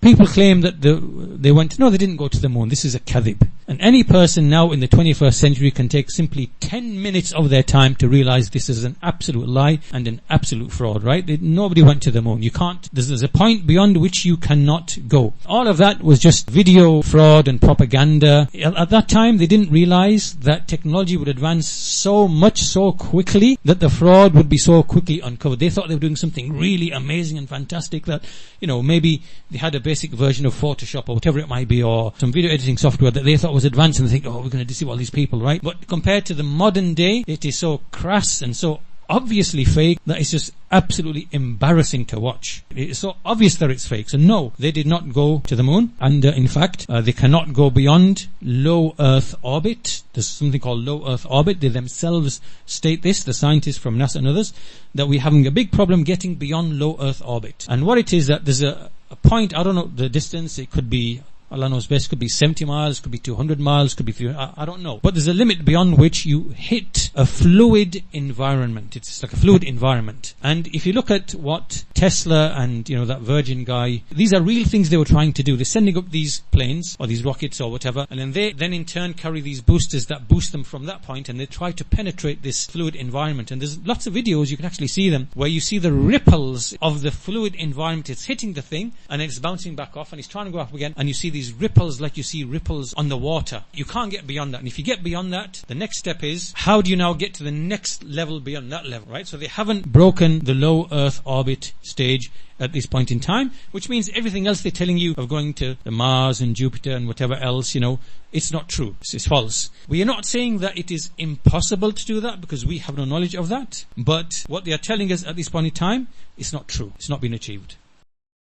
People claim that they went, no, they didn't go to the moon. This is a kadhib. And any person now in the 21st century can take simply 10 minutes of their time to realize this is an absolute lie and an absolute fraud, right? Nobody went to the moon. You can't, there's a point beyond which you cannot go. All of that was just video fraud and propaganda. At that time, they didn't realize that technology would advance so much so quickly that the fraud would be so quickly uncovered. They thought they were doing something really amazing and fantastic that, maybe they had a basic version of Photoshop or whatever it might be, or some video editing software that they thought was advanced, and they think, we're going to deceive all these people, right? But compared to the modern day, it is so crass and so obviously fake that it's just absolutely embarrassing to watch. It's so obvious that it's fake. So no, they did not go to the moon, and in fact they cannot go beyond low Earth orbit. There's something called low Earth orbit. They themselves state this, the scientists from NASA and others, that we're having a big problem getting beyond low Earth orbit. And what it is, that there's a point, I don't know the distance, it could be, Allah knows best, could be 70 miles, could be 200 miles, could be 300, I don't know. But there's a limit beyond which you hit a fluid environment. It's like a fluid environment. And if you look at what Tesla and, that Virgin guy, these are real things they were trying to do. They're sending up these planes or these rockets or whatever, and then they in turn carry these boosters that boost them from that point, and they try to penetrate this fluid environment. And there's lots of videos, you can actually see them, where you see the ripples of the fluid environment. It's hitting the thing, and it's bouncing back off, and it's trying to go up again, and you see these ripples like you see ripples on the water. You can't get beyond that. And if you get beyond that, the next step is, how do you now get to the next level beyond that level, right? So they haven't broken the low Earth orbit stage at this point in time, which means everything else they're telling you of going to the Mars and Jupiter and whatever else, it's not true. It's false. We are not saying that it is impossible to do that, because we have no knowledge of that. But what they are telling us at this point in time is not true. It's not been achieved.